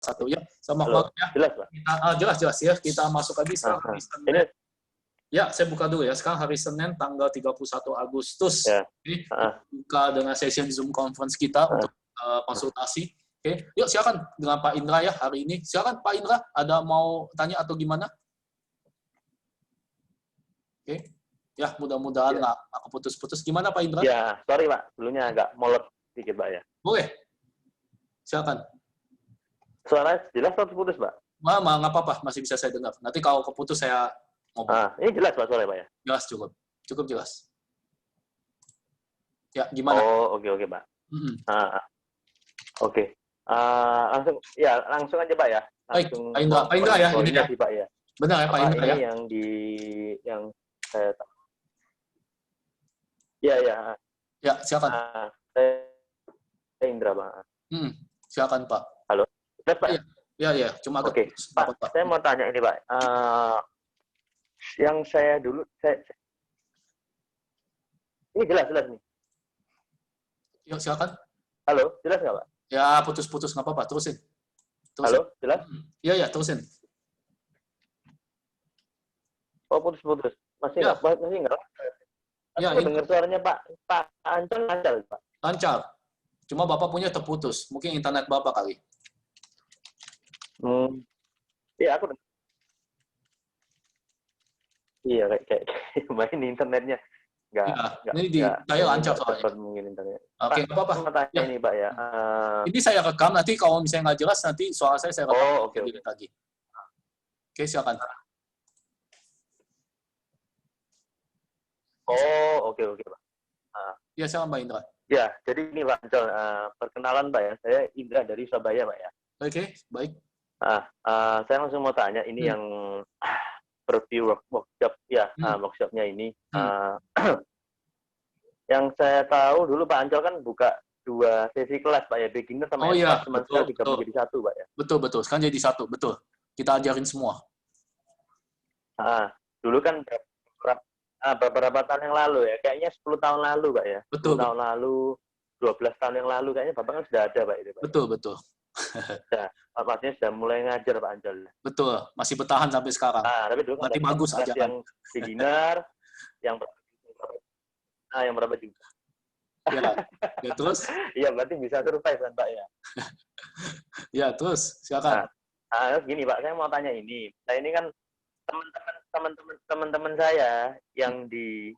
satu ya. Sama Halo, ya. jelas Pak? Jelas ya. Kita masuk lagi sekarang hari Senin. Ini Ya, saya buka dulu ya. Sekarang hari Senin tanggal 31 Agustus. ya. Oke, kita buka dengan session Zoom conference kita untuk konsultasi. Oke, yuk silakan dengan Pak Indra ya hari ini. Silakan Pak Indra, ada mau tanya atau gimana? Oke. Ya, mudah-mudahan nggak keputus-putus. Gimana Pak Indra? Ya, sorry Pak, dulunya agak molot sedikit Pak ya. Boleh. Silakan. Suara jelas atau putus Pak? Nggak apa-apa, masih bisa saya dengar. Nanti kalau keputus saya ngomong. Ini jelas Pak suara Pak ya? Jelas, cukup. Cukup jelas. Ya, gimana? Oh, oke Pak. Oke. Langsung aja Pak ya. Langsung Pak Indra ya, ini ya. Pak ya. Benar ya Pak Indra ya. Yang saya Ya, silakan. Saya Indra Pak. Silakan Pak. Halo. Jelas Pak? Ya. Cuma Oke. Pak, saya mau tanya ini Pak. Yang saya dulu ini jelas nih. Yuk, silakan. Halo, jelas nggak Pak? Ya, putus-putus nggak apa-apa, terusin. Halo, jelas? Iya, terusin. Oh, putus-putus. Masih nggak? Ya, aku dengar suaranya Pak Ancol lancar, Pak. Lancar. Cuma Bapak punya terputus. Mungkin internet Bapak kali. Iya, aku dengar. Iya, kayak main internetnya. Saya lancar soalnya. Mungkin internet. Oke, nggak apa-apa. Ya. Ini Pak ya. Ini saya rekam, nanti kalau misalnya nggak jelas, nanti suara saya rekam. Oh, oke. Lagi. Oke, silakan. Oh, oke Pak. Ya, silakan Pak Indra. Ya, jadi ini Pak Ancol, perkenalan Pak ya. Saya Indra dari Surabaya Pak ya. Oke, baik. Saya langsung mau tanya, ini yang preview workshop ya, workshopnya ini. Yang saya tahu dulu Pak Ancol kan buka 2 sesi kelas Pak ya, beginner sama advanced sekarang digabung jadi 1 Pak ya. Betul. Sekarang jadi 1, betul. Kita ajarin semua. Dulu kan beberapa tahun yang lalu ya, kayaknya 10 tahun lalu Pak ya. Betul. 10 tahun lalu, 12 tahun yang lalu kayaknya Bapak kan sudah ada Pak itu Pak. Betul. Pastinya sudah mulai ngajar Pak Ancol. Betul, masih bertahan sampai sekarang. Tapi dulu kan bagus aja yang beginner, yang berapa juga. Ya terus? Iya, berarti bisa survive kan Pak ya. Ya, terus silakan. Gini Pak, saya mau tanya ini. Saya ini kan teman-teman saya yang di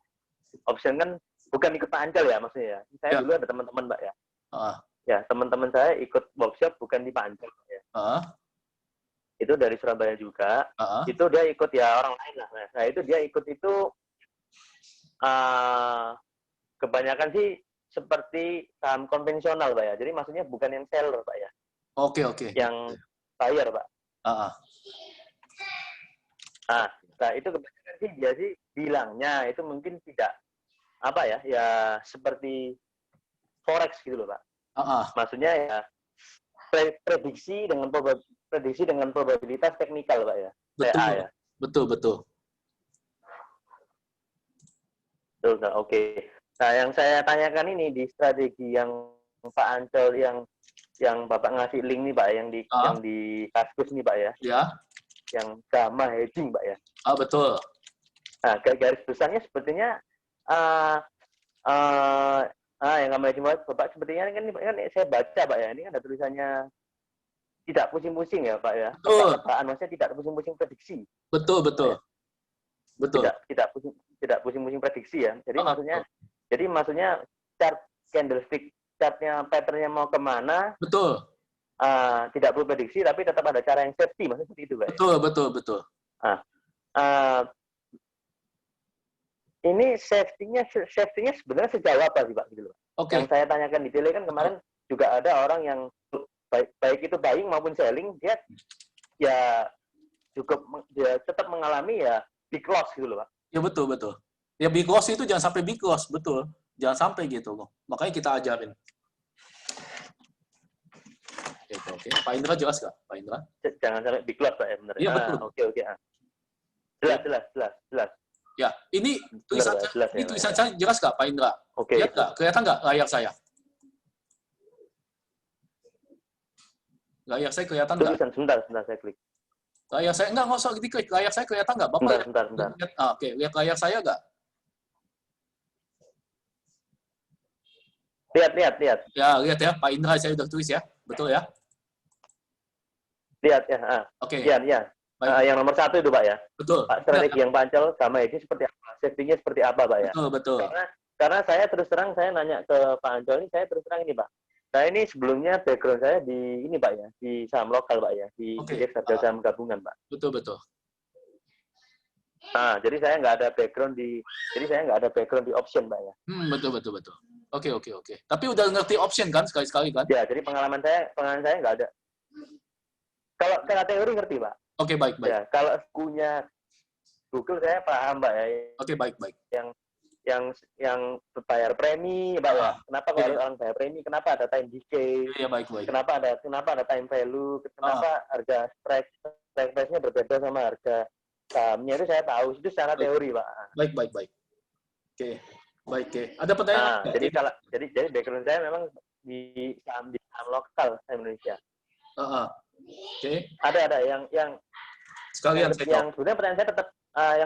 option kan bukan ikut Pak Ancol ya maksudnya ya. Saya dulu ada teman-teman Pak ya. Ya, teman-teman saya ikut workshop bukan di Pak Ancol Pak ya. Itu dari Surabaya juga. Itu dia ikut ya orang lain lah. Nah, itu dia ikut itu kebanyakan sih seperti saham konvensional Pak ya. Jadi maksudnya bukan yang seller Pak ya. Oke. Yang buyer Pak. Nah, itu kebanyakan sih dia sih bilangnya itu mungkin tidak ya seperti forex gitu loh Pak. Maksudnya ya prediksi dengan probabilitas teknikal Pak ya. Betul. ya. Betul. Oke. Nah, yang saya tanyakan ini di strategi yang Pak Ancol yang Bapak ngasih link nih Pak, yang di Kaskus nih Pak ya. Ya. Yang gamma hedging Pak ya. Betul. Nah, garis besarnya sepertinya yang gamma hedging Bapak sepertinya kan saya baca Pak ya, ini kan ada tulisannya tidak pusing-pusing ya Pak ya. Betul. Maksudnya tidak pusing-pusing prediksi. Betul. Tidak pusing-pusing prediksi ya. Jadi maksudnya chart candlestick, chartnya patternnya mau kemana? Betul. Tidak perlu prediksi, tapi tetap ada cara yang safety, maksudnya seperti itu, Pak. Betul. Ini safety-nya sebenarnya sejauh apa sih, Pak? Gitu loh. Okay. Yang saya tanyakan di tele kan kemarin juga ada orang yang baik itu buying maupun selling, dia ya dia tetap mengalami ya big loss gitu loh, Pak. Ya betul. Ya big loss itu jangan sampai big loss, betul. Jangan sampai gitu loh. Makanya kita ajarin. Oke. Pak Indra jelas nggak? Pak Indra? Jangan sampai big loss Pak ya, benar. Iya betul. Oke. Jelas. Ya, ini tulisan saya jelas nggak Pak Indra? Oke. Lihat nggak? Kelihatan nggak layar saya? Layar saya kelihatan nggak? Sebentar, saya klik. Layar saya nggak usah diklik. Layar saya kelihatan nggak? Bapak Sebentar. lihat, oke, lihat layar saya nggak? Lihat. Ya, lihat ya, Pak Indra saya udah tulis ya, betul ya? Lihat ya. Oke. Iya. Yang nomor 1 itu Pak ya. Betul. Pak, strategi yang Pak Ancal sama ini seperti apa? Safety-nya seperti apa Pak ya? Betul. Karena saya terus terang saya nanya ke Pak Ancal ini, saya terus terang ini Pak. Saya ini sebelumnya background saya di ini Pak ya, di saham lokal Pak ya, di indeks harga saham gabungan Pak. Betul. Nah, jadi saya nggak ada background di option Pak ya. Betul. Oke. Tapi udah ngerti option kan sekali-sekali kan? Ya, jadi pengalaman saya nggak ada. Kalau secara teori ngerti Pak. Oke, baik. Ya, kalau punya Google saya paham Pak ya. Oke, baik. Yang bayar premi Pak ya. Kenapa kalau orang bayar premi? Kenapa ada time decay? Iya, baik. Kenapa ada time value? Kenapa harga strike price-nya berbeda sama harga sahamnya, itu saya tahu, itu secara teori Pak. Baik. Oke. Ada pertanyaan? Jadi background saya memang di saham lokal Indonesia. Oke. Ada yang sekalian yang sebenarnya pertanyaan saya tetap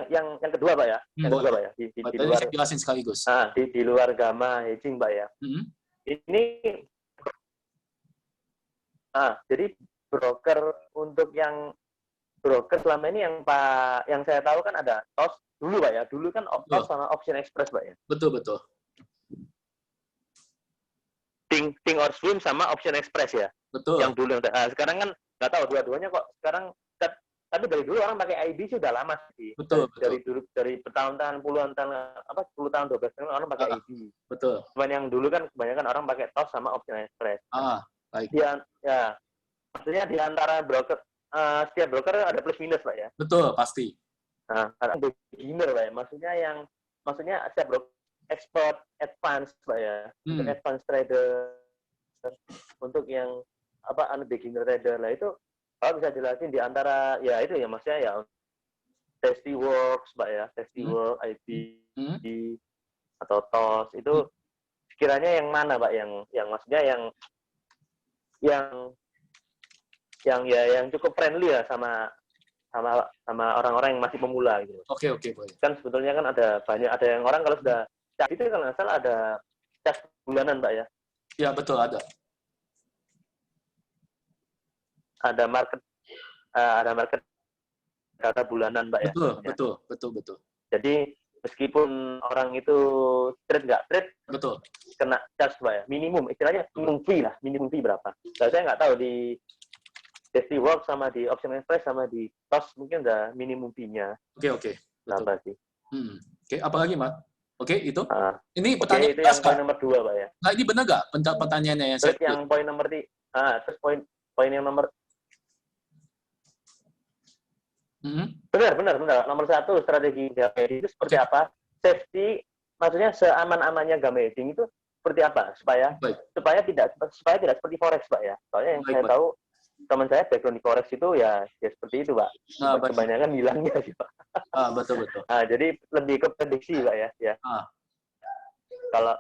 yang kedua Pak ya. Yang kedua Pak ya. Di luar jelasin sekaligus. Di luar gamma hedging Pak ya. Ini jadi broker selama ini yang saya tahu kan ada TOS dulu Pak ya. Dulu kan TOS sama Option Express Pak ya. Betul. Think or Swim sama Option Express ya. Betul. Yang dulu sekarang kan nggak tahu dua-duanya kok sekarang, tapi dari dulu orang pakai IB sudah lama sih. Betul. Dari bertahun-tahun, 10 tahun, 12 tahun orang pakai IB. Betul. Cuman yang dulu kan kebanyakan orang pakai TOS sama Option Express. Baik. Maksudnya di antara broker, setiap broker ada plus minus Pak ya. Betul, pasti. Ada beginner Pak ya. Maksudnya setiap broker expert, advance Pak ya. Untuk advance trader, untuk yang beginner trader lah itu. Kalau bisa jelasin di antara ya itu ya maksudnya ya Tastyworks Pak ya, Tastyworks, IB atau TOS itu sekiranya yang mana Pak yang maksudnya yang cukup friendly lah sama orang-orang yang masih pemula gitu. Oke, boleh. Kan sebetulnya kan ada yang orang kalau sudah itu kalau nggak salah ada cas bulanan Pak ya. Ya, betul ada. Ada market data bulanan Pak ya. Betul. Jadi meskipun orang itu trade nggak trade, betul, kena charge Pak ya. Minimum, istilahnya minimum fee berapa. Nah, saya nggak tahu di Tastyworks sama di Option Express sama di TOS mungkin udah minimum fee-nya. Oke. Berapa sih? Oke, apa lagi Mas? Oke, itu. Ini pertanyaan itu yang poin nomor 2 Pak ya. Nah, ini benar nggak pertanyaannya yang terus yang poin nomor terus poin yang nomor Benar. Nomor 1, strategi gamma hedging itu seperti apa? Safety, maksudnya seaman-amannya gamma hedging itu seperti apa? Supaya tidak seperti forex, Pak ya. Soalnya yang saya tahu teman saya background di forex itu ya seperti itu, Pak. Kebanyakan hilangnya sih, Pak. Betul. Jadi lebih ke prediksi, Pak ya. Kalau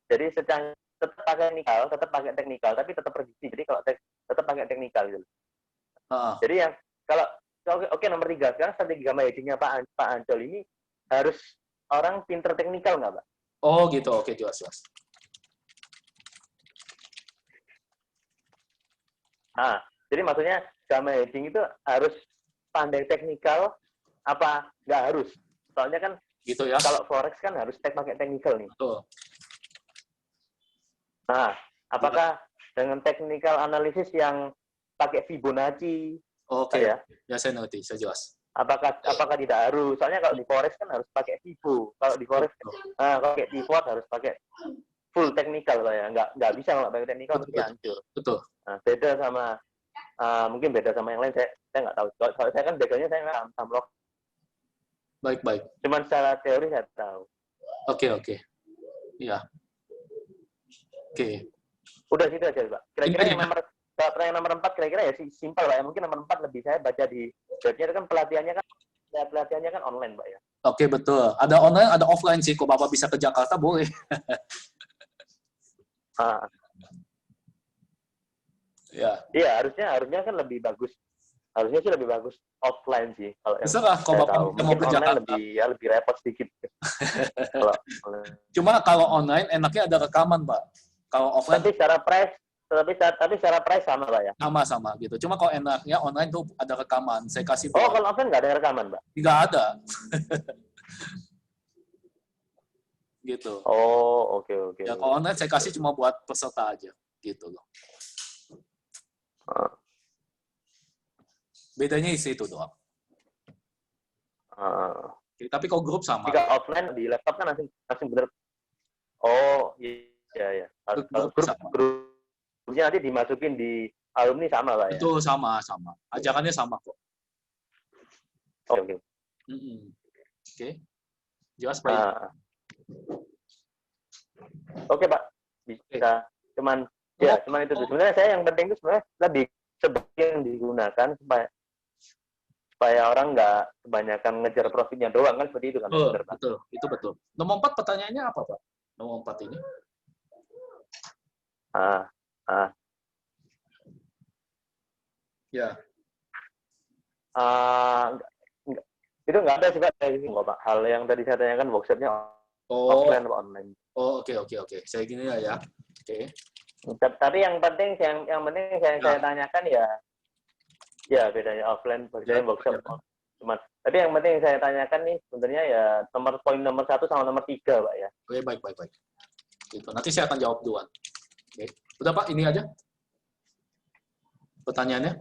jadi tetap pakai teknikal, tapi tetap prediksi. Jadi kalau tetap pakai teknikal gitu. Jadi yang kalau Oke, nomor 3. Sekarang strategi gamma hedging-nya Pak Ancol ini harus orang pinter teknikal nggak, Pak? Oh, gitu. Oke, jelas. Jadi maksudnya gamma hedging itu harus pandai teknikal apa nggak harus? Soalnya kan gitu ya. Kalau forex kan harus pakai teknikal nih. Betul. Apakah dengan technical analysis yang pakai Fibonacci? Oke. Ya, saya ngerti, saya jelas. Apakah tidak harus? Soalnya kalau di forex kan harus pakai Fibo. Kalau di forex kalau pakai pivot harus pakai full technical Pak ya. Nggak bisa kalau pakai technical pasti hancur. Betul. Beda sama mungkin beda sama yang lain saya nggak tahu. Kalau saya kan background-nya saya saham lokal. Baik. Cuman secara teori saya tahu. Oke. Iya. Oke. Udah gitu aja, Pak. Kira-kira yang nomor 4 kira-kira ya simpel Pak ya. Mungkin nomor 4 lebih saya baca di webnya itu kan pelatihannya kan online Pak ya. Oke, betul. Ada online, ada offline sih. Kok Bapak bisa ke Jakarta boleh. Ya. Iya, harusnya kan lebih bagus. Harusnya sih lebih bagus offline sih. Kalau yang Bisa kalau Bapak mau ke Jakarta lebih repot sedikit. Cuma kalau online enaknya ada rekaman, Pak. Kalau offline tapi secara price sama Pak ya. Sama gitu. Cuma kalau enaknya online tuh ada rekaman. Saya kasih Oh, kalau offline nggak ada rekaman, Pak? Nggak ada. Gitu. Oh, oke. Ya kalau online saya kasih cuma buat peserta aja, gitu loh. Bedanya isi itu doang. Oke, tapi kalau grup sama. Jika offline di laptop kan langsung bener. Oh, iya. Kalau grupnya nanti dimasukin di alumni sama Pak ya? Itu sama. Ajakannya sama kok. Oke. Oke. Jelas Pak? Oke Pak. Bisa. Cuman itu. Sebenarnya saya yang penting itu sebenarnya lebih sebagai yang digunakan supaya orang nggak kebanyakan ngejar profitnya doang kan, seperti itu kan. Betul. Itu betul. Nomor 4 pertanyaannya apa Pak? Nomor 4 ini. Ya. Itu nggak ada sih Pak. Pak. Hal yang tadi saya tanyakan workshopnya offline atau online. Oh, oke. Saya gini ya. Oke. Tapi yang penting saya tanyakan ya bedanya offline bedanya workshop. Cuman tapi yang penting saya tanyakan nih sebenarnya ya poin nomor 1 sama nomor 3 Pak ya. Oke, baik. Gitu. Nanti saya akan jawab duluan. Oke. Udah Pak, ini aja pertanyaannya.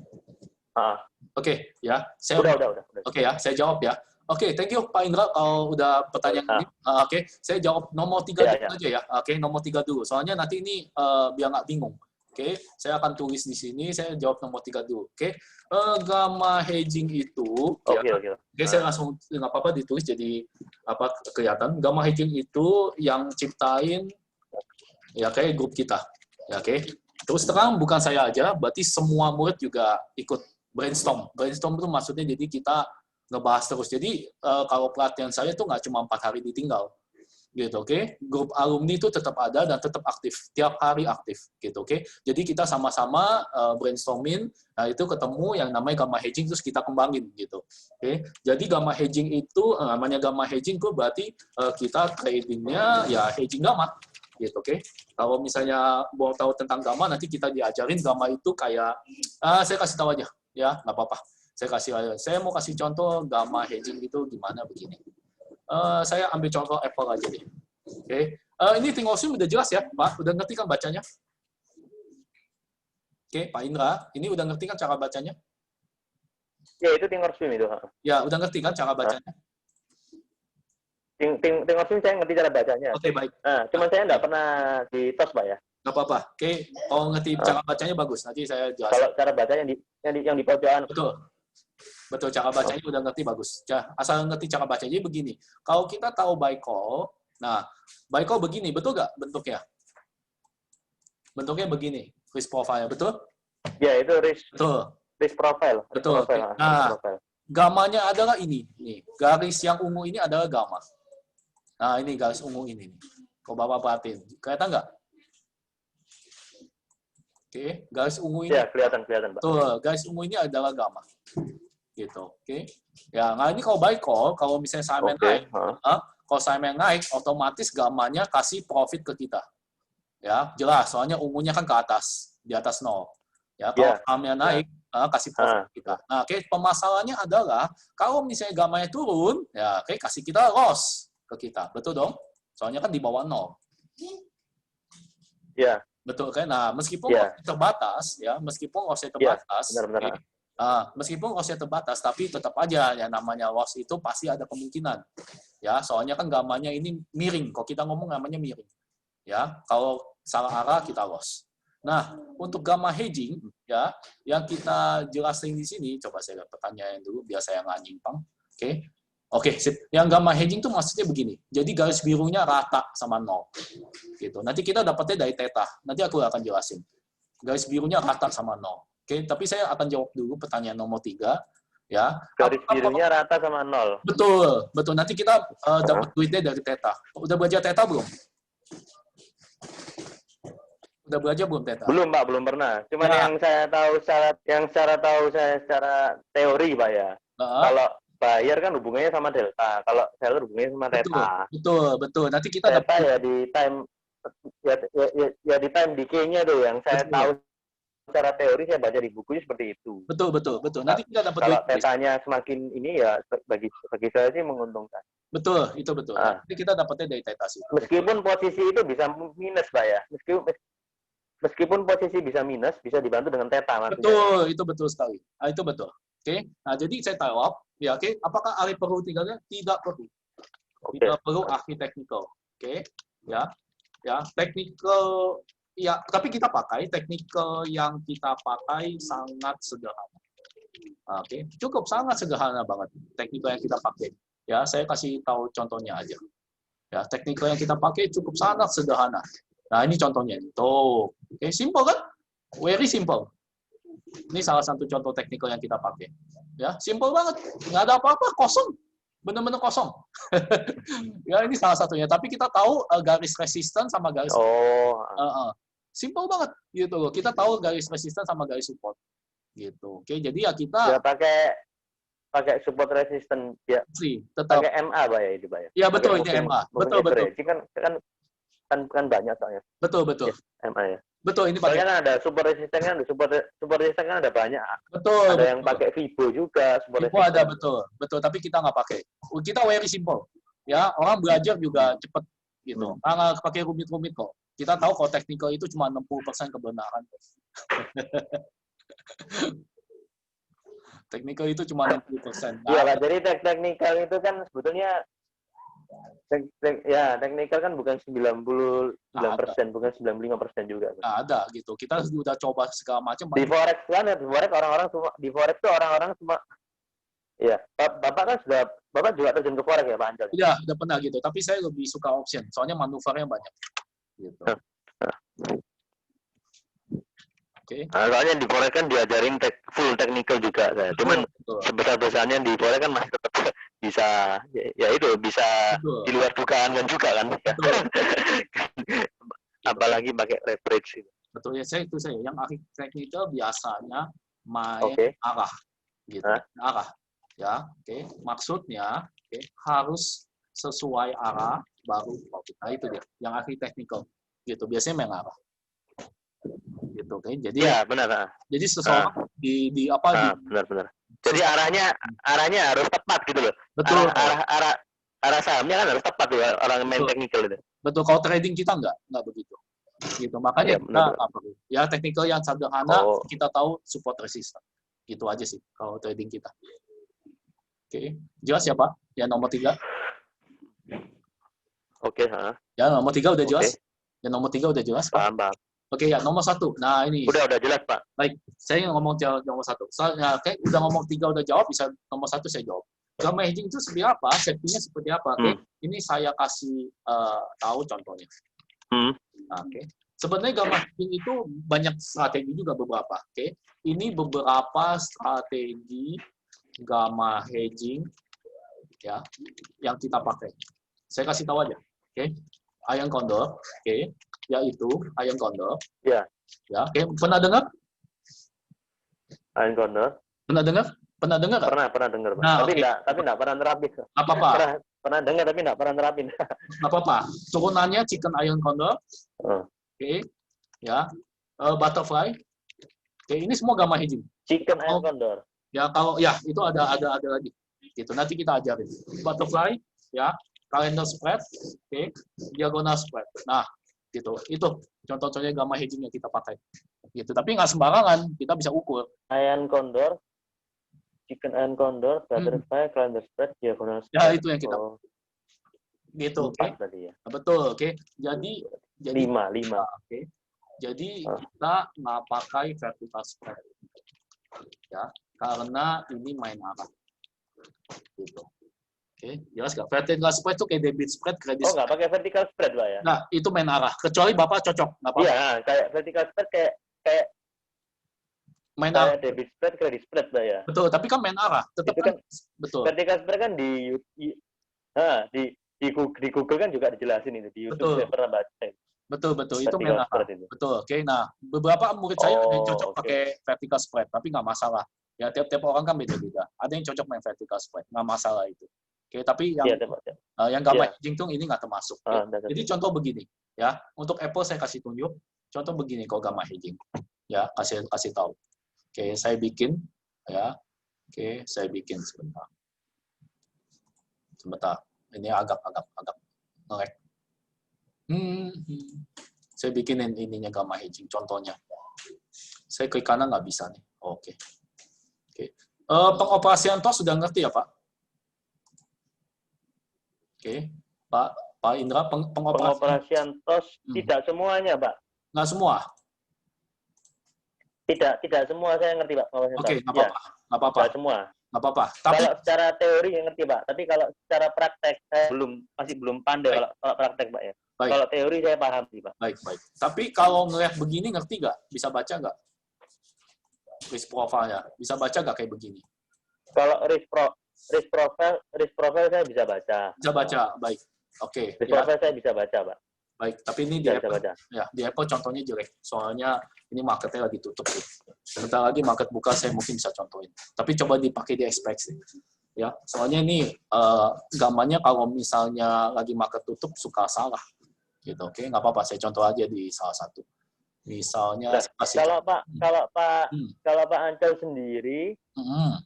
Oke, ya. Udah. Oke ya, saya jawab ya. Oke, thank you Pak Indra kalau udah pertanyaan ini. Oke, saya jawab nomor 3 dulu aja ya. Oke, nomor 3 dulu. Soalnya nanti ini biar nggak bingung. Oke, saya akan tulis di sini, saya jawab nomor 3 dulu. Oke, gamma hedging itu, Oke, saya langsung nggak apa-apa ditulis jadi kelihatan. Gamma hedging itu yang ciptain ya kayak grup kita. Ya, oke. Terus terang bukan saya aja, berarti semua murid juga ikut brainstorm. Brainstorm itu maksudnya jadi kita ngebahas terus. Jadi kalau pelatihan saya tuh nggak cuma 4 hari ditinggal. Gitu, oke. Grup alumni itu tetap ada dan tetap aktif, tiap hari aktif, gitu, oke. Jadi kita sama-sama brainstorming, nah itu ketemu yang namanya gamma hedging terus kita kembangin, gitu, oke. Jadi gamma hedging itu namanya gamma hedging itu berarti kita tradingnya ya hedging gamma, gitu, oke. Kalau misalnya mau tahu tentang gamma nanti kita diajarin gamma itu kayak saya kasih tahu aja, ya nggak apa-apa. Saya mau kasih contoh gamma hedging itu gimana begini. Saya ambil contoh Apple aja deh. Oke. Ini Thinkorswim udah jelas ya, Pak? Udah ngerti kan bacanya? Oke, Pak Indra, ini udah ngerti kan cara bacanya? Ya, itu Thinkorswim itu. Ya, udah ngerti kan cara bacanya? Thinkorswim saya ngerti cara bacanya. Oke, baik. Cuman saya nggak pernah di tos, Pak ya. Nggak apa-apa. Oke, kalau ngerti cara bacanya bagus. Nanti saya jelaskan. Kalau cara bacanya yang di pojokan. Betul, cara bacanya udah ngerti bagus. Asal ngerti cara bacanya. Jadi begini, kalau kita tahu buy call, nah, buy call begini, betul nggak bentuknya? Bentuknya begini, risk profile, betul? Ya, itu risk profile. Betul. Nah, gamanya adalah ini. Nih, garis yang ungu ini adalah gamma. Nah, ini garis ungu ini. Kalau Bapak perhatiin, kelihatan nggak? Oke, garis ungu ini. Ya, kelihatan, Pak. Betul, garis ungu ini adalah gamma. Gitu, oke. Ya, nah ini kalau buy call, kalau misalnya sahamnya naik, kalau sahamnya naik, otomatis gamanya kasih profit ke kita. Ya, jelas, soalnya ungunya kan ke atas, di atas 0. Ya, kalau sahamnya naik, kasih profit ke kita. Nah, oke, permasalahannya adalah kalau misalnya gamanya turun, ya, oke, kasih kita loss ke kita. Betul dong? Soalnya kan di bawah 0. Iya. Betul kan? Nah, meskipun terbatas, ya, meskipun loss-nya terbatas, benar. Meskipun loss-nya terbatas, tapi tetap aja yang namanya loss itu pasti ada kemungkinan. Ya, soalnya kan gamanya ini miring. Kalau kita ngomong namanya miring. Ya, kalau salah arah kita loss. Nah, untuk gamma hedging, ya, yang kita jelasin di sini, coba saya lihat pertanyaan dulu biar saya nggak nyimpang. Oke, sip. Yang gamma hedging itu maksudnya begini. Jadi garis birunya rata sama 0. Gitu. Nanti kita dapatnya dari theta. Nanti aku akan jelasin. Garis birunya rata sama 0. Oke, tapi saya akan jawab dulu pertanyaan nomor 3. Ya. Garis birunya rata sama 0. Betul. Nanti kita dapat duitnya dari theta. Udah belajar theta belum? Udah belajar belum Theta? Belum Pak, belum pernah. Cuman yang saya tahu secara teori Pak ya. Kalau bayar kan hubungannya sama delta. Kalau seller hubungannya sama theta. Betul. Nanti kita theta ya di time di time decay-nya tuh yang saya tahu secara teori, saya baca di bukunya seperti itu. Betul. Nanti kita dapat kalau tetanya semakin ini ya bagi saya sih menguntungkan. Betul. Nanti kita dapatnya dari theta sih. Meskipun posisi itu bisa minus Pak ya. Meskipun posisi bisa minus, bisa dibantu dengan theta. Betul, itu betul sekali. Itu betul. Oke. Nah, jadi saya jawab, ya oke, apakah ahli perlu tinggalnya? Tidak perlu. Tidak perlu ahli teknikal. Oke. Ya, teknikal ya, tapi kita pakai teknikal yang kita pakai sangat sederhana. Oke, cukup sangat sederhana banget teknikal yang kita pakai. Ya, saya kasih tahu contohnya aja. Ya, teknikal yang kita pakai cukup sangat sederhana. Nah, ini contohnya. Tuh. Oke, simple kan? Very simple. Ini salah satu contoh teknikal yang kita pakai. Ya, simple banget. Nggak ada apa-apa, kosong. Benar-benar kosong. Ya, ini salah satunya. Tapi kita tahu garis resisten sama garis simple banget gitu loh. Kita tahu garis resisten sama garis support. Gitu. Oke, jadi ya kita pakai support resisten ya. Tetap pakai MA Pak ya itu Pak ya. Iya, betul, ini MA. Betul. Kan banyak soalnya. Betul. MA ya. Betul, ini pakai. Soalnya kan ada support resisten kan, support resisten kan ada banyak. Betul. Ada yang pakai Vibo juga, support Vibo ada, betul. Tapi kita nggak pakai. Kita very simple. Ya, orang belajar juga cepet gitu. Nggak pakai rumit-rumit kok. Kita tahu kalau teknikal itu cuma 60% kebenaran. Teknikal itu cuma 60%. Iya, Pak. Jadi teknikal itu kan sebetulnya teknikal kan bukan 99%, bukan 95% juga. Nah, ada gitu. Kita sudah coba segala macam. Di forex kan, orang-orang semua. Iya, Bapak juga terjun ke forex ya Pak Ancal? Iya, udah pernah gitu. Tapi saya lebih suka option, soalnya manuvernya banyak. Gitu. Okay. Nah, soalnya di forex kan diajarin full technical juga saya. Cuman sebesar-besarnya di forex kan masih tetap bisa di luar dugaan kan juga kan. Apalagi pakai leverage gitu. Betul ya, saya yang ahli technical biasanya main arah gitu. Arah. Ya, maksudnya harus sesuai arah baru profit. Nah, itu dia yang ahli technical gitu. Biasanya main arah. Gitu kan. Jadi benar. Jadi seseorang di apa benar. Jadi arahnya harus tepat gitu loh. Betul. Arah sahamnya kan harus tepat ya orang main technical itu. Betul. Kalau trading kita enggak begitu. Gitu. Makanya kita technical yang sederhana, kita tahu support resistance. Gitu aja sih kalau trading kita. Oke. Jelas ya, Pak? Ya nomor 3. Ya, nomor 3 udah jelas. Ya nomor 3 udah jelas, Pak. Paham. Oke ya, nomor 1. Nah ini. Udah jelas Pak. Baik, saya ngomong nomor 1. Soalnya udah ngomong 3 udah jawab, bisa nomor 1 saya jawab. Gamma hedging itu seperti apa? Safety-nya seperti apa? Ini saya kasih tahu contohnya. Sebenarnya gamma hedging itu banyak strategi juga beberapa. Ini beberapa strategi gamma hedging ya yang kita pakai. Saya kasih tahu aja. Iron condor, yaitu iron condor. Ya. Pernah dengar? Iron condor. Pernah dengar? Pernah dengar? Pernah dengar, Pak. Nah, tapi enggak pernah nerapin. Apa-apa? Pernah dengar tapi enggak pernah nerapin. Apa-apa. Turunannya chicken iron condor. Ya. Butterfly. Ini semua gamma hedging. Chicken iron condor. Ya, kalau itu ada lagi. Gitu. Nanti kita ajarin. Butterfly, ya. Calendar spread, diagonal spread. Nah, gitu. Itu contoh-contohnya gamma hedging yang kita pakai. Gitu. Tapi nggak sembarangan, kita bisa ukur. Iron condor, chicken iron condor, butterfly, calendar spread, diagonal spread. Ya, itu yang kita. Gitu, ya. Betul, Jadi 5. Jadi kita nggak pakai vertical spread. Ya, karena ini main arah. Gitu. Jelas nggak? Vertical spread itu kayak debit spread, kredit spread. Nggak pakai vertical spread, Pak ya? Nah, itu main arah. Kecuali Bapak cocok, nggak apa-apa. Iya, kayak vertical spread kayak main arah. Debit spread, kredit spread, Pak ya? Betul, tapi kan main arah. Tetap kan, betul. Vertical spread kan di Google kan juga dijelasin itu. Di YouTube saya pernah baca. Betul. Itu merah. Betul. Oke. Nah, beberapa murid saya ada yang cocok pakai vertical spread, tapi nggak masalah. Ya, tiap orang kan beda-beda. Ada yang cocok main vertical spread, nggak masalah itu. Oke, tapi yang gamma hedging tuh ini nggak termasuk. Jadi contoh begini, ya. Untuk Apple saya kasih tunjuk. Contoh begini kalau gamma hedging. Ya, kasih tahu. Oke, saya bikin, ya. Oke, saya bikin sebentar. Ini agak nge-lag. Saya bikinin ininya gamma hedging, contohnya. Saya klik kanan nggak bisa nih. Oke. Pengoperasian TOS sudah ngerti ya, Pak? Oke. Pak Indra, pengoperasian TOS tidak semuanya, Pak. Nggak semua? Tidak semua saya ngerti, Pak. Oke, nggak apa-apa. Nggak semua. Nggak apa-apa. Tapi kalau secara teori yang ngerti, Pak. Tapi kalau secara praktek saya masih belum pandai kalau praktek, Pak ya. Baik. Kalau teori saya paham sih, Pak. Baik. Tapi kalau ngelihat begini ngerti nggak? Bisa baca nggak? Risk profile-nya. Bisa baca nggak kayak begini? Kalau risk profile saya bisa baca. Bisa baca, baik. Oke. Risk profile saya bisa baca, Pak. Baik, tapi ini di Apple, ya, di Apple contohnya jelek. Soalnya ini marketnya lagi tutup. Sebentar lagi market buka, saya mungkin bisa contohin. Tapi coba dipakai di Express. Ya, soalnya ini gambarnya kalau misalnya lagi market tutup suka salah. Gitu, oke, nggak apa-apa. Saya contoh aja di salah satu. Misalnya, kalau Pak Ancel sendiri,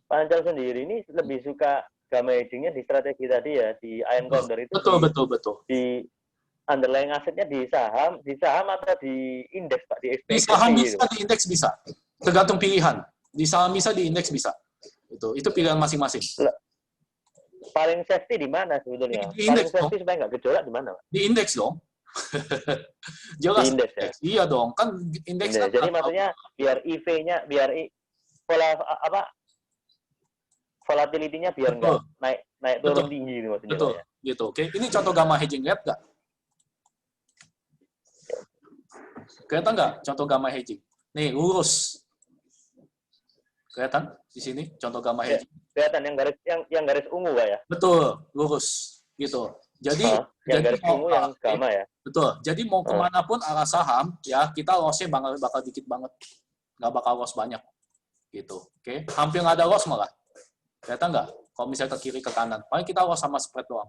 Pak Ancel sendiri ini lebih suka gamma hedging-nya di strategi tadi ya, di iron condor itu. Betul. Di underlying asetnya di saham atau di indeks, Pak? Di saham bisa, di indeks bisa. Tergantung pilihan. Di saham bisa, di indeks bisa. Itu pilihan masing-masing. Paling safety di mana sebetulnya? Paling safety supaya nggak gejolak di mana, Pak? Di indeks dong. Jelas. Di indeks ya? Iya dong. Kan indeks kan. Jadi maksudnya biar EV-nya, biar volatility-nya biar nggak naik turun tinggi gitu maksudnya. Betul. Ya? Gitu. Oke. Ini contoh gamma hedging, lihat nggak? Kelihatan nggak contoh gamma hedging? Nih, lurus. Kelihatan di sini contoh gamma hedging? Kelihatan yang garis ungu, Pak ya? Betul, lurus. Gitu. Jadi garis ungu yang gamma ya? Betul. Jadi mau kemanapun arah saham, ya kita loss-nya bakal dikit banget. Nggak bakal loss banyak. Gitu. Oke. Hampir nggak ada loss malah. Kelihatan nggak? Kalau misalnya ke kiri, ke kanan. Paling kita loss sama spread doang.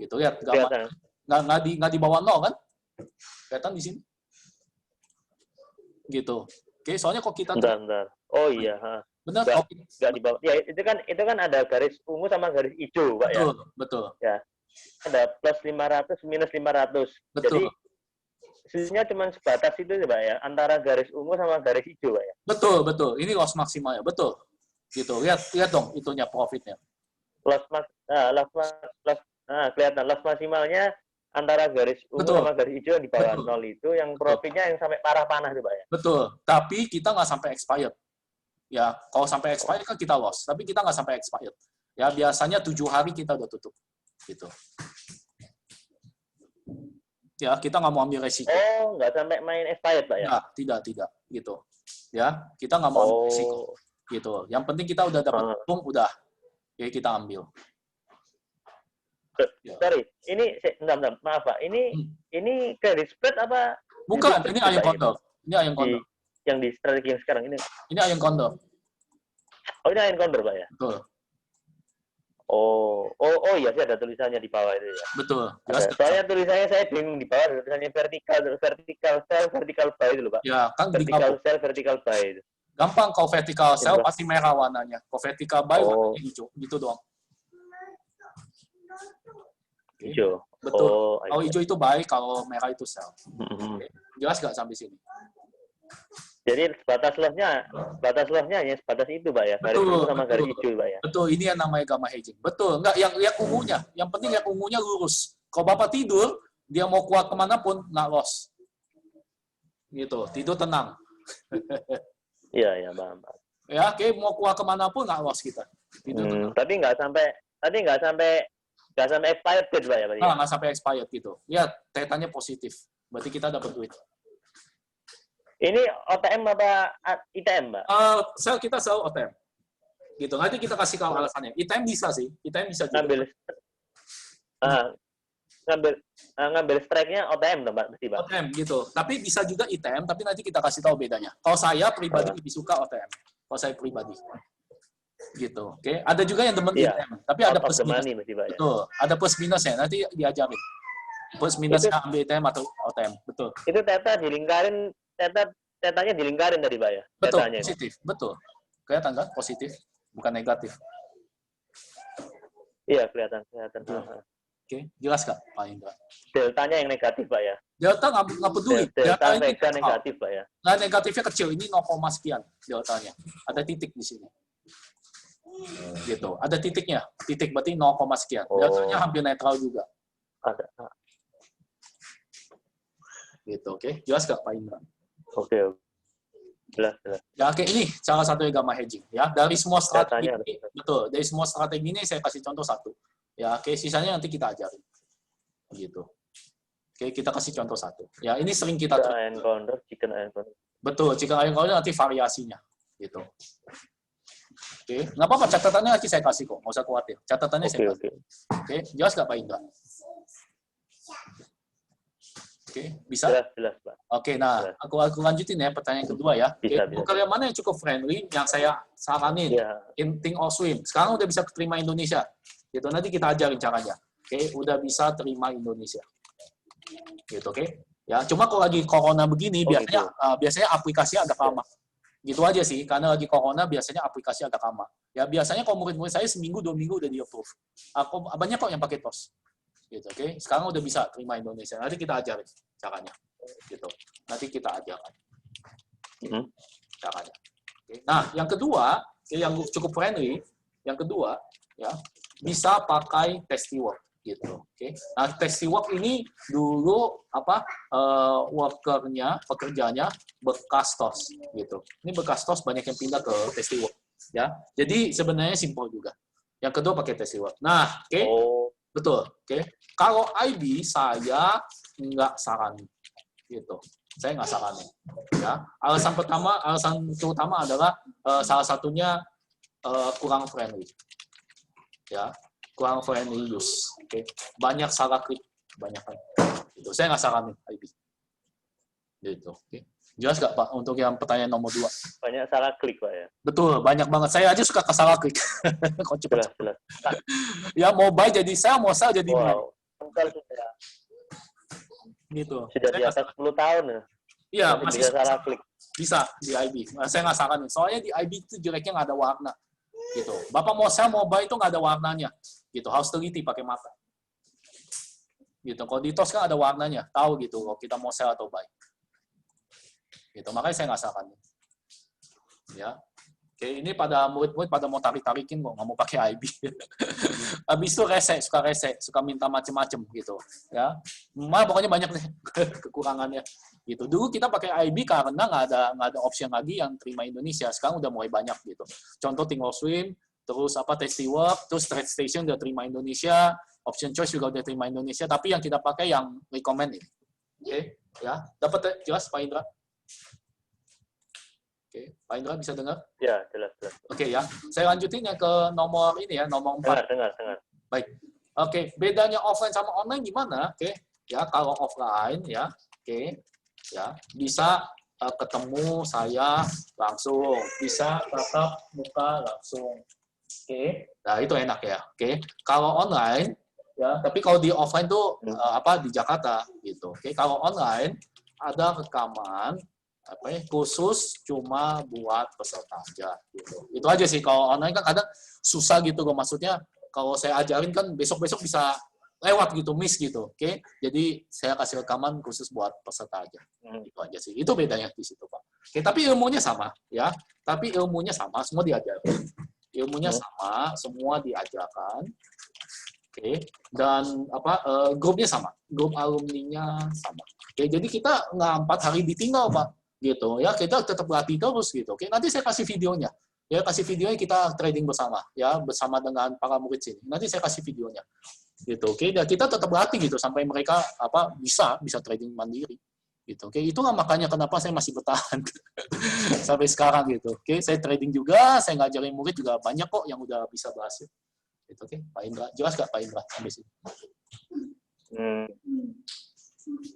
Gitu. Lihat. Nggak di bawah 0 kan? Kelihatan di sini? Gitu. Oke, soalnya kok kita bentar. Oh iya, benar. Nggak di bawah. Ya, itu kan ada garis ungu sama garis hijau, Pak ya. Betul. Ya. Ada plus 500 minus 500. Betul. Jadi sebenarnya cuma sebatas itu, Pak ya, antara garis ungu sama garis hijau, Pak ya. Betul. Ini loss maksimalnya, betul. Gitu. Lihat dong itunya profitnya. Kelihatan loss maksimalnya antara garis ungu sama garis hijau yang di bawah 0 itu, yang profitnya yang sampai parah panah itu, Pak ya. Betul. Tapi kita nggak sampai expired. Ya, kalau sampai expired kan kita loss. Tapi kita nggak sampai expired. Ya, biasanya 7 hari kita udah tutup. Gitu. Ya, kita nggak mau ambil resiko. Oh, nggak sampai main expired, Pak ya? Nah, tidak. Gitu. Ya, kita nggak mau ambil resiko. Gitu. Yang penting kita udah dapat untung, udah. Ya, kita ambil. Sorry, ini bentar, maaf Pak. Ini credit spread apa? Bukan, ini iron condor. Ini iron condor. Yang di strategi yang sekarang ini. Ini iron condor. Oh, ini iron condor, Pak ya? Betul. Oh iya, sih ada tulisannya di bawah itu ya. Betul. Soalnya tulisannya saya bingung di bawah, tulisannya vertical sell, vertical buy itu loh, Pak. Ya, kan vertical sell, vertical buy itu. Gampang, kalau vertical sell pasti merah warnanya. Kalau vertical buy warnanya hijau. Gitu doang. Hijau. Betul. Kalau hijau itu buy, kalau merah itu sell. Jelas nggak sampai sini? Jadi batas loss-nya hanya sebatas itu, Pak ya. Garis ungu sama garis hijau, Pak ya. Betul, ini yang namanya gamma hedging. Betul, enggak yang lihat ungunya. Yang penting lihat ungunya lurus. Kalau Bapak tidur, dia mau kuat kemanapun, nggak loss. Gitu, tidur tenang. Iya, paham. Ya, oke, mau kuat kemanapun nggak loss kita. Tidur tenang. Tapi nggak sampai expired date, Pak ya? Nggak sampai expired gitu. Ya, tetanya positif. Berarti kita dapat duit. Ini OTM apa ITM, Mbak? Kita selalu OTM. Gitu. Nanti kita kasih kalau alasannya. ITM bisa sih. ITM bisa juga. ngambil strike-nya OTM, Mbak. OTM gitu. Tapi bisa juga ITM, tapi nanti kita kasih tahu bedanya. Kalau saya pribadi lebih suka OTM. Kalau saya pribadi. Gitu. Oke. Ada juga yang demen ITM, tapi ada plus minus. Betul. Ada plus minusnya. Nanti diajarin. Plus minusnya ambil ITM atau OTM. Betul. Itu tetanya dilingkarin tadi, Pak ya? Betul, positif. Betul. Kelihatan kan? Positif, bukan negatif. Iya, kelihatan. Oke, jelas nggak, Pak Indra? Deltanya yang negatif, Pak ya? Delta nggak peduli. Delta ini negatif, Pak ya? Nah, negatifnya kecil. Ini 0, sekian deltanya. Ada titik di sini. Gitu. Ada titiknya. Titik berarti 0, sekian. Deltanya hampir netral juga. Ada. Gitu, oke. Jelas nggak, Pak Indra? Oke. Jelas. Ya, oke, ini salah satu gamma hedging. Ya, dari semua strategi ini, betul. Dari semua strategi ini saya kasih contoh satu. Ya, oke, sisanya nanti kita ajarin. Begitu. Oke, kita kasih contoh satu. Ya, ini sering kita chicken iron condor. Betul, chicken iron condor nanti variasinya. Gitu. Oke, nggak apa-apa, catatannya nanti saya kasih kok. Nggak usah khawatir. Catatannya saya kasih. Oke, jelas nggak Pak Indra? Oke, bisa? Jelas, Pak. Oke, nah, aku lanjutin ya pertanyaan kedua ya. Bisa. Yang mana yang cukup friendly, yang saya saranin, Think or Swim. Sekarang udah bisa terima Indonesia. Gitu, nanti kita ajarin caranya. Oke, udah bisa terima Indonesia. Gitu, oke? Ya, cuma kalau lagi corona begini, biasanya aplikasi agak lama. Gitu aja sih, karena lagi corona biasanya aplikasi agak lama. Ya, biasanya kalau murid-murid saya seminggu, 2 minggu udah di-approve. Banyak kok yang pakai TOS. Gitu, oke? Sekarang udah bisa terima Indonesia. Nanti kita ajarin caranya. Gitu. Nanti kita ajarkan. Caranya. Oke. Nah, yang kedua, yang cukup friendly, yang kedua, ya, bisa pakai Testiwork gitu. Oke. Nah, Testiwork ini dulu pekerjanya bekas TOS gitu. Ini bekas TOS banyak yang pindah ke Testiwork ya. Jadi sebenarnya simpel juga. Yang kedua pakai Testiwork. Nah, oke. Betul, oke. Kalau IB saya nggak saranin gitu. Saya nggak saranin ya. Alasan terutama adalah salah satunya kurang friendly. Ya, kurang friendly use. Oke. Banyak salah klik, kebanyakan. Gitu. Saya nggak saranin IB. Gitu. Oke. Jelas nggak Pak untuk yang pertanyaan nomor 2? Banyak salah klik Pak ya. Betul, banyak banget. Saya aja suka salah klik. Kok cepat. Ya mobile jadi saya jadi wow. Gitu. Sudah di atas 10 tahun ya. Iya, masih bisa salah klik. Bisa di IB. Saya nggak saranin. Soalnya di IB itu jeleknya nggak ada warna. Gitu. Bapak mau saya mobile itu nggak ada warnanya. Gitu. Harus teliti pakai mata. Gitu. Kalau di TOS kan ada warnanya. Tahu gitu kalau kita mau sell atau buy. Gitu. Makanya saya nggak saranin. Ya. Oke, ini pada murid-murid pada mau tarik-tarikin kok, nggak mau pakai IB. Habis itu suka rese, suka minta macem-macem gitu. Ya. Pokoknya banyak deh kekurangannya. Gitu. Dulu kita pakai IB karena nggak ada option lagi yang terima Indonesia. Sekarang udah mulai banyak gitu. Contoh Think or Swim, terus Testiwork, terus TradeStation udah terima Indonesia, Option Choice juga udah terima Indonesia, tapi yang kita pakai yang recommend ini. Oke, ya. Dapat jelas Pak Indra? Oke, Pak Indra bisa dengar? Ya, jelas. Oke ya, saya lanjutin ya ke nomor ini ya, nomor 4. Dengar. Baik. Oke, bedanya offline sama online gimana? Oke, ya kalau offline ya, oke, ya bisa ketemu saya langsung, bisa tatap muka langsung. Oke, nah itu enak ya. Oke, kalau online ya, tapi kalau di offline tuh di Jakarta gitu. Oke, kalau online ada rekaman khusus cuma buat peserta aja gitu. Itu aja sih. Kalau online kan kadang susah gitu loh, maksudnya kalau saya ajarin kan besok-besok bisa lewat gitu, miss gitu. Oke. Jadi saya kasih rekaman khusus buat peserta aja. Itu aja sih. Itu bedanya di situ, Pak. Oke, tapi ilmunya sama ya. Tapi ilmunya sama, semua diajarkan. Ilmunya sama, semua diajarkan. Oke. Dan grupnya sama. Grup alumninya sama. Oke, jadi kita nggak 4 hari ditinggal, Pak. Gitu ya, kita tetap latih terus gitu. Oke, nanti saya kasih videonya. Ya, kasih videonya kita trading bersama ya, bersama dengan para murid sini. Nanti saya kasih videonya. Gitu. Oke, dan kita tetap latih gitu sampai mereka bisa trading mandiri. Gitu. Oke, itulah makanya kenapa saya masih bertahan sampai sekarang gitu. Oke, saya trading juga, saya ngajarin murid juga banyak kok yang udah bisa berhasil. Gitu. Oke, Pak Indra. Jelas nggak Pak Indra sampai sini?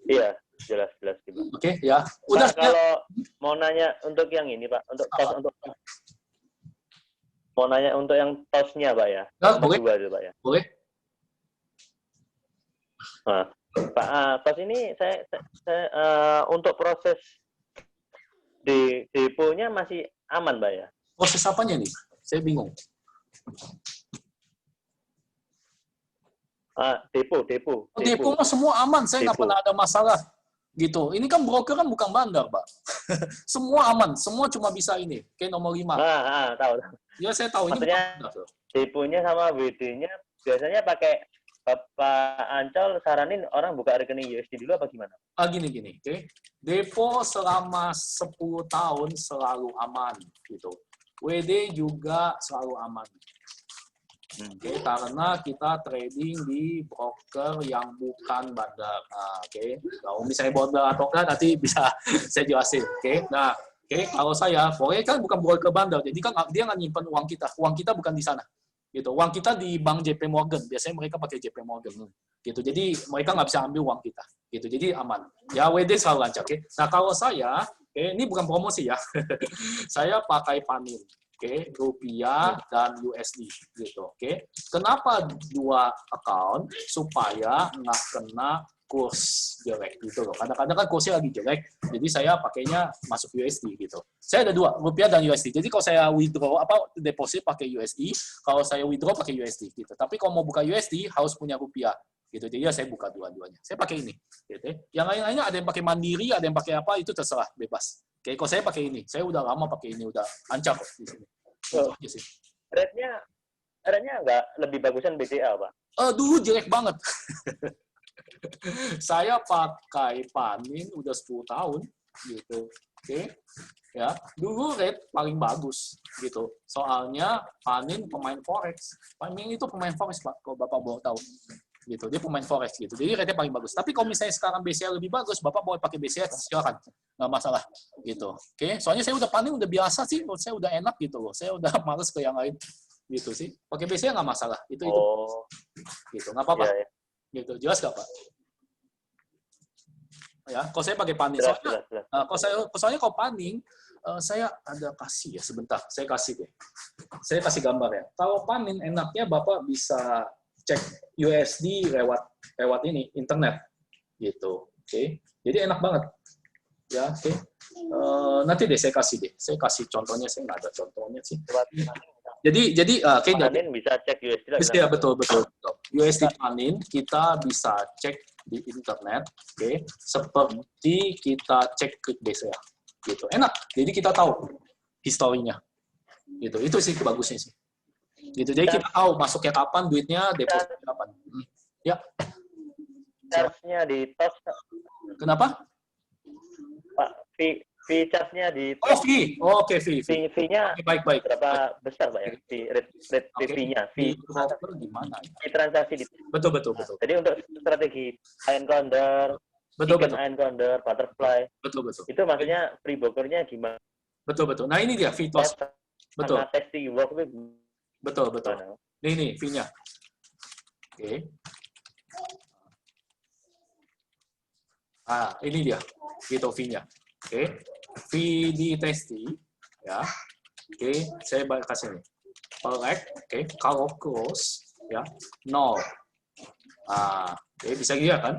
Iya, jelas. Oke, ya. Udah. Pak, kalau mau nanya untuk yang ini, Pak, mau nanya untuk yang tosnya, Pak ya. Boleh. Kedua itu, Pak ya. Boleh. Nah, Pak, tos ini saya untuk proses deponya masih aman, Pak ya? Proses apanya nih? Saya bingung. Depo. Depo mah semua aman, saya nggak pernah ada masalah. Gitu. Ini kan broker kan bukan bandar, Pak. Semua aman, semua cuma bisa ini. Kayak nomor 5. Tahu. Ya, saya tahu. Maksudnya, ini deponya sama WD-nya biasanya pakai Bapak Ancol saranin orang buka rekening USD dulu apa gimana? Gini. Okay. Depo selama 10 tahun selalu aman. Gitu. WD juga selalu aman. Oke, karena kita trading di broker yang bukan bandar. Oke, kalau misalnya bandar atau enggak nanti bisa saya jelasin. Oke, nah, kalau saya, boleh kan bukan broker bandar, jadi kan dia nggak nyimpan uang kita bukan di sana. Gitu, uang kita di bank JP Morgan, biasanya mereka pakai JP Morgan. Gitu, jadi mereka nggak bisa ambil uang kita. Gitu, jadi aman. Ya, WD selalu lancar. Oke, nah kalau saya, ini bukan promosi ya, saya pakai Panin. Oke, rupiah dan USD gitu. Oke, kenapa 2 account? Supaya nggak kena kurs jelek gitu loh. Kadang-kadang kan kursnya lagi jelek, jadi saya pakainya masuk USD gitu. Saya ada 2, rupiah dan USD. Jadi kalau saya withdraw deposit pakai USD, kalau saya withdraw pakai USD gitu. Tapi kalau mau buka USD harus punya rupiah gitu. Jadi ya saya buka dua-duanya. Saya pakai ini. Gitu. Yang lain-lainnya ada yang pakai Mandiri, ada yang pakai apa, itu terserah, bebas. Oke, kalau saya pakai ini. Saya udah lama pakai ini, udah lancar kok di sini. Itu aja sih. Rate-nya nggak lebih bagusan BCA, Pak? Dulu jelek banget. Saya pakai Panin udah 10 tahun gitu. Oke. Ya, dulu rate paling bagus gitu. Soalnya Panin pemain forex. Panin itu pemain forex, Pak, kalau Bapak mau tahu. Gitu. Dia pemain forex gitu. Jadi rate-nya paling bagus. Tapi kalau misalnya sekarang BCA lebih bagus, Bapak boleh pakai BCA, silakan. Nggak masalah gitu. Oke. Soalnya saya udah Panin udah biasa sih, menurut saya udah enak gitu loh. Saya udah males ke yang lain gitu sih. Pakai BCA nggak masalah. Itu. Gitu. Nggak apa-apa. Iya. Gitu. Jelas nggak, Pak? Ya, kalau saya pakai Panin. Soalnya kalau Panin, saya ada kasih ya sebentar. Saya kasih gambar ya. Kalau Panin enaknya Bapak bisa cek USD lewat ini internet gitu. Oke. Jadi enak banget. Ya, oke. Nanti saya kasih contohnya. Saya nggak ada contohnya sih. Jadi Panin bisa cek USD lah. Bisa, betul. USD Panin kita bisa cek di internet, oke. Seperti kita cek ke BCA, gitu. Enak. Jadi kita tahu historinya, gitu. Itu sih bagusnya sih. Gitu. Jadi kita tahu masuknya kapan, duitnya, depositnya kapan. Ya. Charge-nya di TOS. Kenapa? Pak, fee charge-nya di TOS. Oke, fee. Fee-nya baik. Berapa besar, Pak ya? Fee-nya. Fee gimana ya? Fee transaksi di. Betul. Jadi untuk strategi encounter, encounter, butterfly. Betul. Itu maksudnya free broker-nya gimana? Betul. Nah, ini dia fee TOS. Betul. Testing work Betul. Ini fee-nya. Oke. Ini dia. Gitu fee-nya. Oke. Fee di testi ya. Oke, saya kasih ini. Select, oke. Kalau close ya 0. Oke, bisa lihat kan?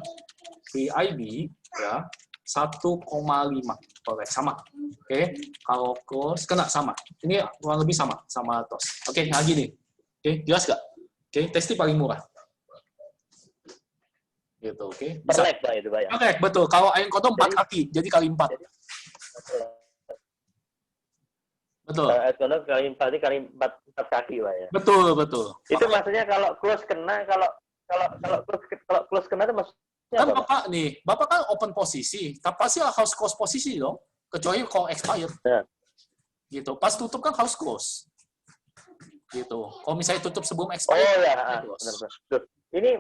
VIB ya 1,5 sama. Oke, kalau close kena sama. Ini kurang lebih sama TOS. Oke, nah gini. Oke, jelas nggak? Oke, testi paling murah. Gitu, oke. Per leg, Pak, itu, Pak ya? Oke, betul. Kalau ayam kodok 4 kaki, jadi kali 4. Betul. Ayam kodok kali 4 kaki, Pak ya? Betul. Itu maksudnya kalau close kena, kalau close kena itu maksudnya kan apa, Bapak kan open posisi, pasti harus close posisi dong, kecuali kalau expired. Ya. Gitu. Pas tutup kan harus close. Gitu. Kalau misalnya tutup sebelum expired. Oh ya, benar. Ini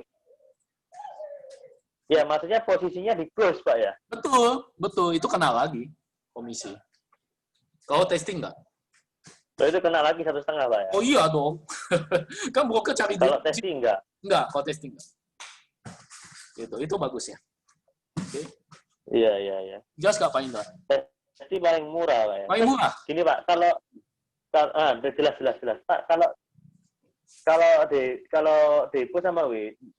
ya maksudnya posisinya di close, Pak ya? Betul. Itu kena lagi komisi. Kalau testing nggak? Itu kena lagi 1,5, Pak ya? Oh iya dong. Kan broker cari kalau testing nggak? Enggak, kalau testing nggak. Gitu. Itu bagusnya. Oke. Iya. Jelas nggak Pak Indra? Pasti paling murah, Pak ya. Paling murah. Gini Pak, kalau jelas Pak, kalau depo sama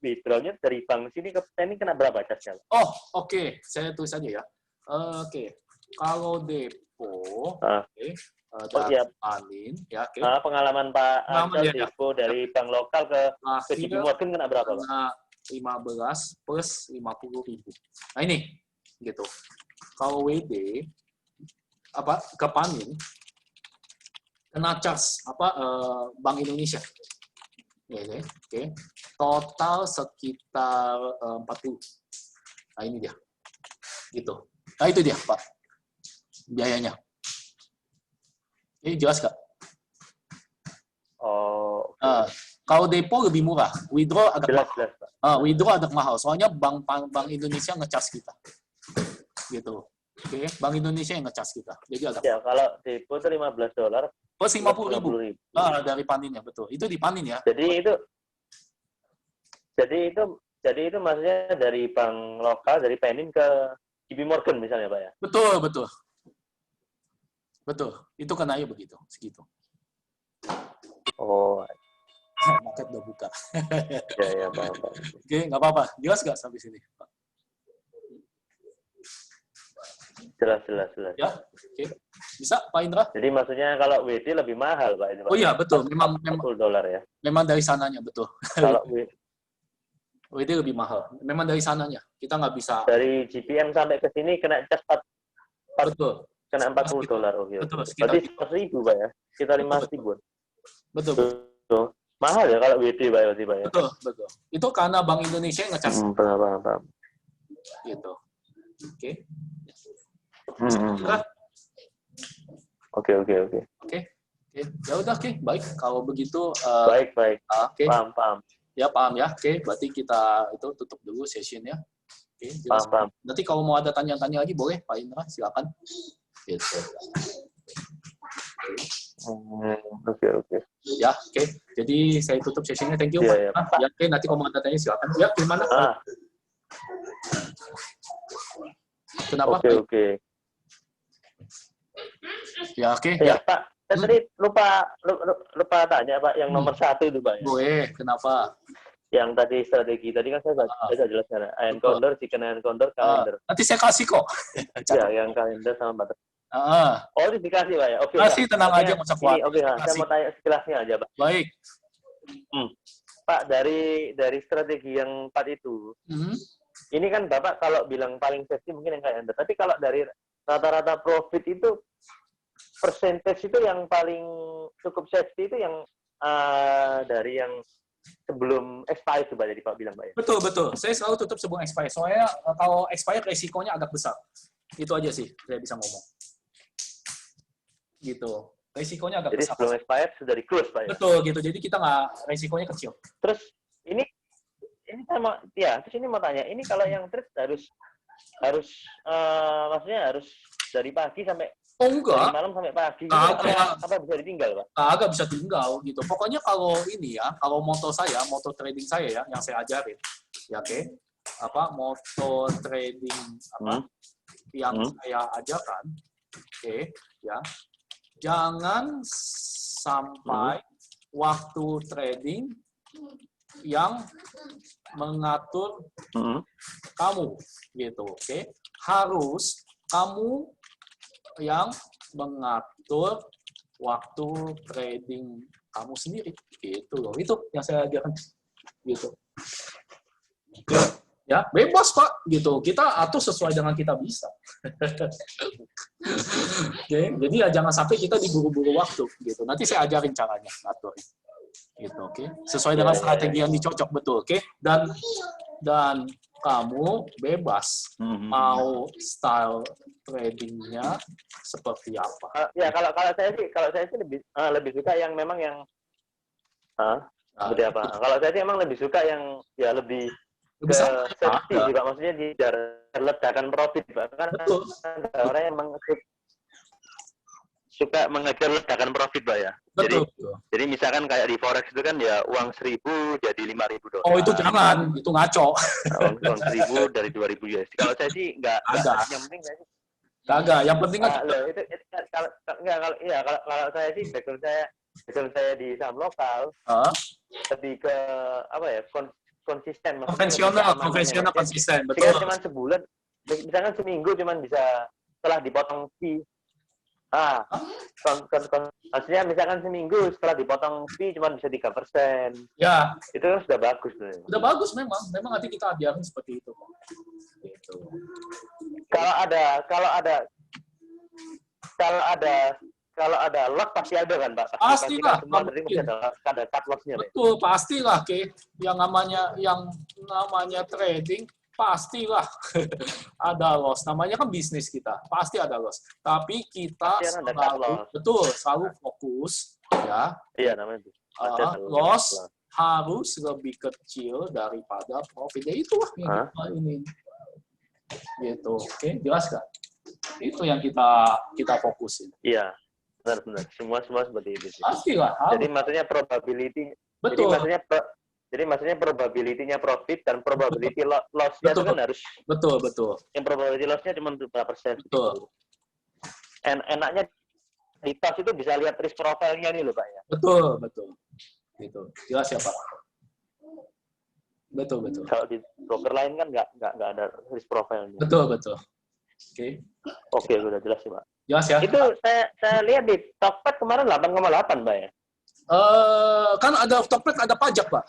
withdrawnya dari bank sini ke ini kena berapa charge-nya? Oh, oke. Saya tulis aja ya. Oke. Kalau depo, dari Panin, ya, oke. Pengalaman Pak Ancal ya, depo dari bank lokal ke JP Morgan kena berapa, Pak? Kena 15 plus 50.000. Nah ini, gitu. Kalau WD, ke Panin, kena charge Bank Indonesia. Oke. Total sekitar 40. Nah ini dia. Gitu. Nah itu dia Pak. Biayanya. Ini jelas nggak? Oh. Kalau depo lebih murah, withdraw agak jelas, mahal. Pak. Withdraw agak mahal. Soalnya Bank Indonesia ngecas kita. Gitu. Oke, Bank Indonesia yang ngecas kita. Jadi agak ya, kalau depo itu $15. Plus 50.000. Dari Paninnya, betul. Itu di Panin ya. Jadi itu maksudnya dari bank lokal, dari Panin ke JP Morgan misalnya, Pak ya? Betul. Itu kenanya begitu, segitu. Oh. Market udah buka. Ya, Pak. Oke, nggak apa-apa. Jelas nggak sampai sini, Pak? Jelas. Ya, oke. Bisa, Pak Indra? Jadi maksudnya kalau WD lebih mahal, Pak. Ini, Pak. Oh iya, betul. Memang $40 ya. Memang dari sananya, betul. Kalau WD lebih mahal. Memang dari sananya. Kita nggak bisa. Dari GPM sampai ke sini kena cas betul. Kena $40. Oh, iya. Betul. Berarti 100.000, Pak ya. Sekitar 5.000. Betul. Mahal ya kalau WD, Pak ya. Betul. Itu karena Bank Indonesia yang ngecas. Paham. Gitu. Oke. Oke. Ya udah, oke. Baik. Kalau begitu. Baik. Oke. Paham. Ya, paham ya. Oke, berarti kita itu tutup dulu sessionnya. Oke. Paham. Nanti kalau mau ada tanya-tanya lagi boleh, Pak Indra, silakan. Gitu. Oke. Ya, oke. Jadi saya tutup sessionnya. Thank you, ya, Pak. Ya, oke. Nanti kalau mau ada tanya silakan. Ya, gimana? Kenapa? Oke. Ya, oke. Ya, Pak. Saya tadi lupa tanya, Pak, yang nomor 1 itu, Pak. Ya. Boleh, kenapa? Yang tadi strategi, tadi kan saya jelaskan. Encounter, chicken encounter, calendar. Nanti saya kasih kok. Ya, yang calendar sama batas. Oh, ini dikasih, Pak ya? Oke. Kasih, tenang aja, masa kuat. Oke, saya mau tanya sekilasnya aja, Pak. Baik. Pak, dari strategi yang 4 itu, ini kan Bapak kalau bilang paling safety mungkin yang calendar. Tapi kalau dari rata-rata profit itu, percentage itu yang paling cukup safety itu yang dari yang sebelum expire itu, Pak, jadi Pak bilang, Pak ya? Betul. Saya selalu tutup sebelum expire. Soalnya kalau expire resikonya agak besar. Itu aja sih saya bisa ngomong. Gitu. Resikonya agak besar. Jadi sebelum expire sudah di close, Pak ya? Betul gitu. Jadi kita resikonya kecil. Terus ini mau tanya, ini kalau yang trade harus maksudnya harus dari pagi sampai dari malam sampai pagi, apa bisa ditinggal, Pak? Agak bisa tinggal gitu. Pokoknya kalau ini ya, kalau moto trading saya ya, yang saya ajarin, ya oke, moto trading yang saya ajarkan, oke, ya, jangan sampai waktu trading yang mengatur kamu, gitu, oke? Harus kamu yang mengatur waktu trading kamu sendiri, gitu loh. Itu yang saya ajarkan, gitu. Ya, bebas Pak, gitu. Kita atur sesuai dengan kita bisa. Oke, jadi ya jangan sampai kita diburu-buru waktu, gitu. Nanti saya ajarin caranya atur, gitu. Oke, sesuai dengan strategi yang dicocok, betul. Oke, dan kamu bebas mau style tradingnya seperti apa. Ya kalau saya sih lebih suka yang memang yang seperti apa. Kalau saya sih emang lebih suka yang ya lebih ke safety sih, Pak. Maksudnya di ledakan profit, Pak. Kan orang yang emang suka mengejar ledakan profit, Pak ya. Betul. Jadi misalkan kayak di forex itu kan ya uang 1.000 jadi $5.000. Oh itu jangan, itu ngaco. Uang 1.000 dari 2.000 USD. Kalau saya sih nggak. Yang penting saya sih. Kagak, yang penting kan kalau saya sih background saya di saham lokal lebih ke apa ya konsisten, konvensional konsisten, betul. Jika cuma sebulan, misalkan seminggu cuma bisa setelah dipotong fee. Maksudnya misalkan seminggu setelah dipotong fee cuma bisa 3%. Ya. Itu kan sudah bagus tuh. Sudah bagus memang nanti kita biarin seperti itu. Gitu. Kalau ada loss pasti ada kan, Pak? Pastilah. Semua ada cut loss-nya. Betul, pastilah, yang namanya trading pastilah ada loss. Namanya kan bisnis kita, pasti ada loss. Tapi kita selalu fokus ya. Iya, namanya loss harus lebih kecil daripada profit. Ya itulah yang kita ini. Gitu. Oke, jelas nggak? Itu yang kita fokusin. Iya, benar. Semua seperti itu. Pastilah. Jadi maksudnya probability. Betul. Jadi maksudnya probability-nya profit dan probability loss-nya itu kan harus. Betul. Yang probability loss-nya cuma berapa persen. Betul. Enaknya di tos itu bisa lihat risk profile-nya nih loh, Pak ya. Betul. Gitu. Jelas ya, Pak? Betul. Kalau di broker lain kan nggak ada risk profile-nya. Betul. Oke, udah jelas sih, Pak. Jelas ya. Itu saya lihat di Tokped kemarin 8,8, Pak ya. Kan ada Tokped ada pajak, Pak.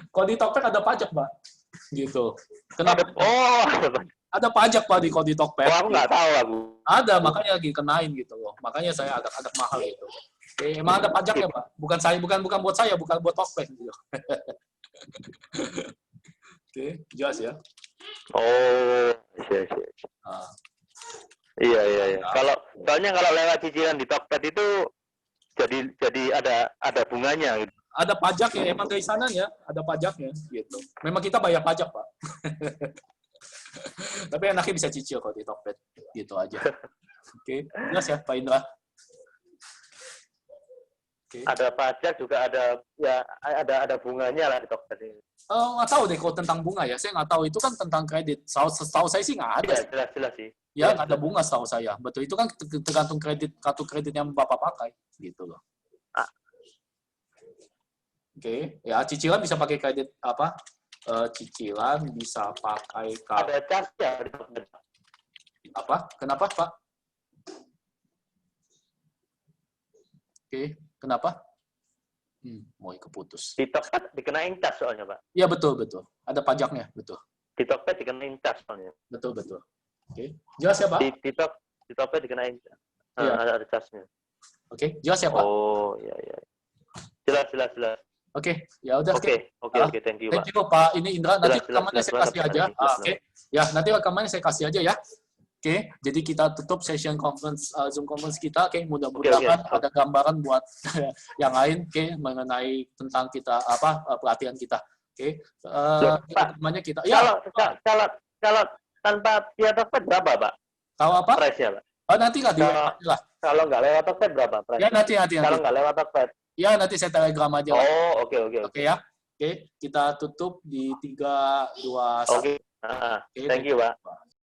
Kalau di Tokped ada pajak, Pak. Gitu. Kenapa? Ada pajak, Pak, di Tokped. Aku nggak tahu aku. Ada, makanya lagi kenain gitu loh. Makanya saya agak mahal gitu. Emang ada pajaknya, Pak. Bukan buat saya, bukan buat Tokped gitu. Oke, jelas ya. Iya. Soalnya kalau lewat cicilan di Tokped itu jadi ada bunganya gitu. Ada pajak ya, emang dari sana ya, ada pajaknya gitu. Memang kita bayar pajak, Pak. Tapi enaknya bisa cicil kalau di Tokped, gitu aja. Oke, jelas ya, Pak Indra. Ada pajak juga ada bunganya lah di Tokped ini. Nggak tahu deh kalau tentang bunga ya, saya nggak tahu, itu kan tentang kredit. Setahu saya sih nggak ada. Ya, jelas sih. Ya nggak ada bunga setahu saya. Betul, itu kan tergantung kartu kredit yang Bapak pakai, gitu loh. Oke, ya cicilan bisa pakai kredit apa? Cicilan bisa pakai kartu. Ada charge-nya di Tokped. Apa? Kenapa, Pak? Oke, kenapa? Mau keputus. Di Tokped dikenain cas soalnya, Pak. Iya, betul. Ada pajaknya, betul. Di Tokped dikenain cas soalnya. Betul. Oke. Jelas ya, Pak? Di Tokped dikenain cas. Ada casnya. Oke, jelas ya, Pak? Oh, iya. Jelas. Oke, ya udah. Oke, thank you, Pak. Thank you, Pak. Ini Indra, nanti rekamannya saya kasih aja. Oke. Ya, nanti rekamannya saya kasih aja ya. Oke, jadi kita tutup session conference Zoom conference kita. Oke, mudah-mudahan ada gambaran buat yang lain, mengenai tentang kita pelatihan kita. Oke, namanya kita. Ya. Kalau tanpa via Tokped berapa, Pak? Kalau apa? Price-nya, Pak. Nanti lah. Kalau nggak lewat Tokped berapa price? Ya nanti. Kalau nggak lewat Tokped. Ya nanti saya telegram aja. Oke. Oke ya. Oke, kita tutup di 3, 2, 1. Oke. Thank you, Pak.